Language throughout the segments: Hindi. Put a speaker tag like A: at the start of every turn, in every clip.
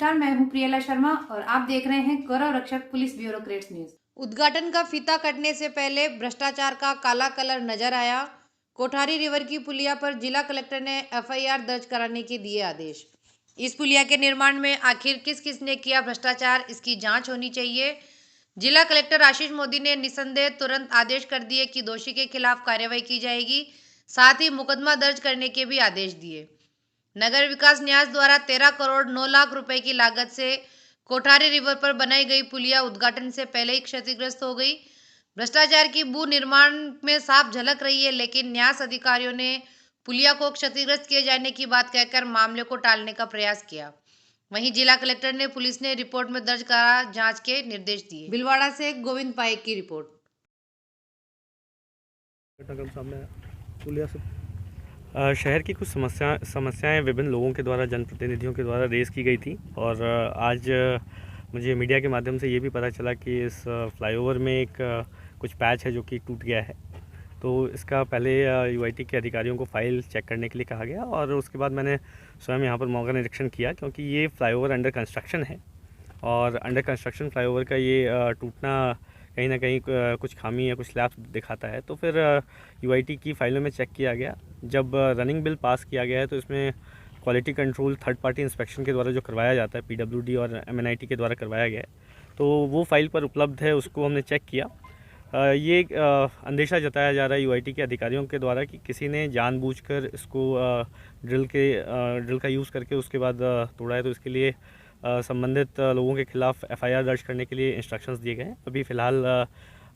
A: नमस्कार, मैं हूं प्रियला शर्मा और आप देख रहे हैं गौरव रक्षक पुलिस ब्यूरोक्रेट्स न्यूज।
B: उद्घाटन का फीता कटने से पहले भ्रष्टाचार का काला कलर नजर आया। कोठारी रिवर की पुलिया पर जिला कलेक्टर ने एफआईआर दर्ज कराने के दिए आदेश। इस पुलिया के निर्माण में आखिर किस किस ने किया भ्रष्टाचार, इसकी जांच होनी चाहिए। जिला कलेक्टर आशीष मोदी ने निसंदेह तुरंत आदेश कर दिए कि दोषी के खिलाफ कार्रवाई की जाएगी। साथ ही मुकदमा दर्ज करने के भी आदेश दिए। नगर विकास न्यास द्वारा 13 करोड़ 9 लाख रुपए की लागत से कोठारी रिवर पर बनाई गई पुलिया उद्घाटन से पहले ही क्षतिग्रस्त हो गई। भ्रष्टाचार की बू निर्माण में साफ झलक रही है, लेकिन न्यास अधिकारियों ने पुलिया को क्षतिग्रस्त किए जाने की बात कहकर मामले को टालने का प्रयास किया। वहीं जिला कलेक्टर ने पुलिस ने रिपोर्ट में दर्ज करा जांच के निर्देश दिए। भीलवाड़ा से गोविंद पाइक की रिपोर्ट।
C: शहर की कुछ समस्याएं विभिन्न लोगों के द्वारा, जनप्रतिनिधियों के द्वारा रेज़ की गई थी और आज मुझे मीडिया के माध्यम से ये भी पता चला कि इस फ्लाईओवर में एक कुछ पैच है जो कि टूट गया है। तो इसका पहले यूआईटी के अधिकारियों को फाइल चेक करने के लिए कहा गया और उसके बाद मैंने स्वयं यहाँ पर मौका निरीक्षण किया, क्योंकि ये फ्लाईओवर अंडर कंस्ट्रक्शन है और अंडर कंस्ट्रक्शन फ्लाईओवर का ये टूटना कहीं ना कहीं कुछ खामी या कुछ स्लैब्स दिखाता है। तो फिर यूआईटी की फाइलों में चेक किया गया। जब रनिंग बिल पास किया गया है तो इसमें quality control third party inspection के द्वारा जो करवाया जाता है, पीडब्ल्यूडी और एमएनआईटी के द्वारा करवाया गया है, तो वो फाइल पर उपलब्ध है, उसको हमने चेक किया। ये अंदेशा जताया जा रहा है यूआईटी के अधिकारियों के द्वारा कि किसी ने जानबूझकर इसको ड्रिल का यूज़ करके उसके बाद तोड़ा है। तो इसके लिए संबंधित लोगों के खिलाफ एफआईआर दर्ज करने के लिए इंस्ट्रक्शंस दिए गए हैं। अभी फ़िलहाल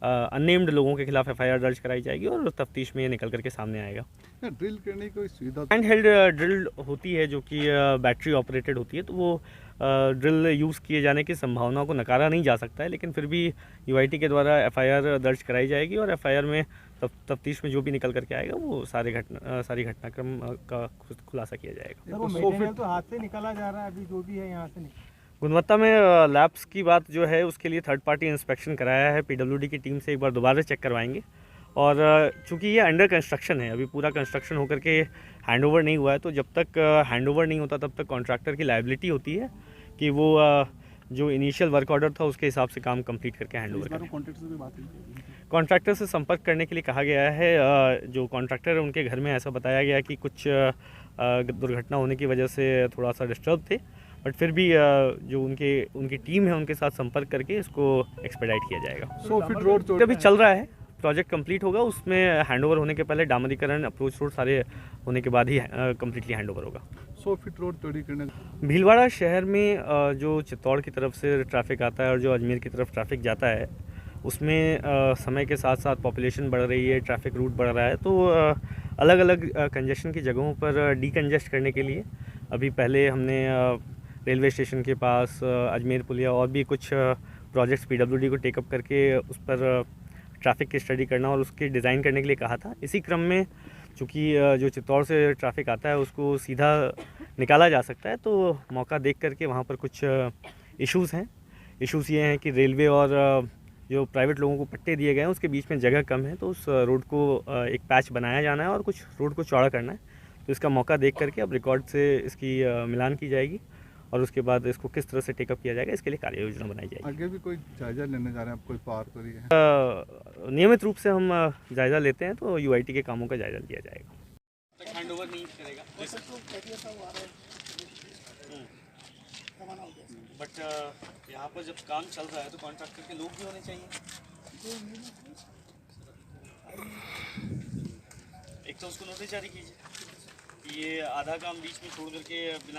C: अननेम्ड लोगों के खिलाफ एफआईआर दर्ज कराई जाएगी और तफ्तीश में ये निकल करके सामने आएगा।
D: ड्रिल करने की कोई सुविधा
C: हैंड हेल्ड ड्रिल होती है जो कि बैटरी ऑपरेटेड होती है, तो वो ड्रिल यूज़ किए जाने की संभावना को नकारा नहीं जा सकता है, लेकिन फिर भी यूआईटी के द्वारा एफआईआर दर्ज कराई जाएगी और एफआईआर में तफ्तीश में जो भी निकल करके आएगा वो सारी घटनाक्रम का खुलासा किया जाएगा।
D: वो मटेरियल तो हाथ से निकाला जा रहा है, अभी जो भी है यहाँ से
C: गुणवत्ता में लैब्स की बात जो है उसके लिए थर्ड पार्टी इंस्पेक्शन कराया है। पीडब्ल्यूडी की टीम से एक बार दोबारा चेक करवाएंगे और चूंकि ये अंडर कंस्ट्रक्शन है, अभी पूरा कंस्ट्रक्शन होकर के हैंडओवर नहीं हुआ है, तो जब तक हैंडओवर नहीं होता तब तक कॉन्ट्रैक्टर की लायबिलिटी होती है कि वो जो इनिशियल वर्क ऑर्डर था उसके हिसाब से काम कंप्लीट करके हैंडओवर करें। कॉन्ट्रैक्टर से संपर्क करने के लिए कहा गया है। जो कॉन्ट्रैक्टर है उनके घर में ऐसा बताया गया कि कुछ दुर्घटना होने की वजह से थोड़ा सा डिस्टर्ब थे, बट फिर भी जो उनकी टीम है उनके साथ संपर्क करके इसको एक्सपेडाइट किया जाएगा।
D: 100 फीट रोड
C: अभी चल रहा है, प्रोजेक्ट कंप्लीट होगा, उसमें हैंडओवर होने के पहले डामरीकरण, अप्रोच रोड सारे होने के बाद ही कंप्लीटली हैंडओवर होगा।
D: 100 फीट रोड चौड़ी करने
C: भीलवाड़ा शहर में जो चित्तौड़ की तरफ से ट्रैफिक आता है और जो अजमेर की तरफ ट्रैफिक जाता है, उसमें समय के साथ साथ पॉपुलेशन बढ़ रही है, ट्रैफिक रूट बढ़ रहा है, तो अलग अलग कंजेशन की जगहों पर डीकंजेस्ट करने के लिए अभी पहले हमने रेलवे स्टेशन के पास अजमेर पुलिया और भी कुछ प्रोजेक्ट्स पीडब्ल्यूडी को टेकअप करके उस पर ट्रैफिक की स्टडी करना और उसकी डिज़ाइन करने के लिए कहा था। इसी क्रम में चूँकि जो चित्तौड़ से ट्रैफिक आता है उसको सीधा निकाला जा सकता है, तो मौका देख करके वहाँ पर कुछ इश्यूज़ हैं। इश्यूज़ ये हैं कि रेलवे और जो प्राइवेट लोगों को पट्टे दिए गए हैं उसके बीच में जगह कम है, तो उस रोड को एक पैच बनाया जाना है और कुछ रोड को चौड़ा करना है। तो इसका मौका देख करके अब रिकॉर्ड से इसकी मिलान की जाएगी और उसके बाद इसको किस तरह से टेकअप किया जाएगा इसके लिए कार्य योजना बनाई जाएगी।
D: आगे भी कोई जायजा लेने जा रहे हैं आप, कोई पार करी है?
C: नियमित रूप से हम जायजा लेते हैं, तो यूआईटी के कामों का जायजा लिया जाएगा।
E: हैंडओवर नहीं करेगा बट यहाँ पर जब काम चल रहा है तो कॉन्ट्रैक्टर के लोग भी होने चाहिए। एक तो उसको नोटिस जारी कीजिए कि ये आधा काम बीच में छोड़ करके बिना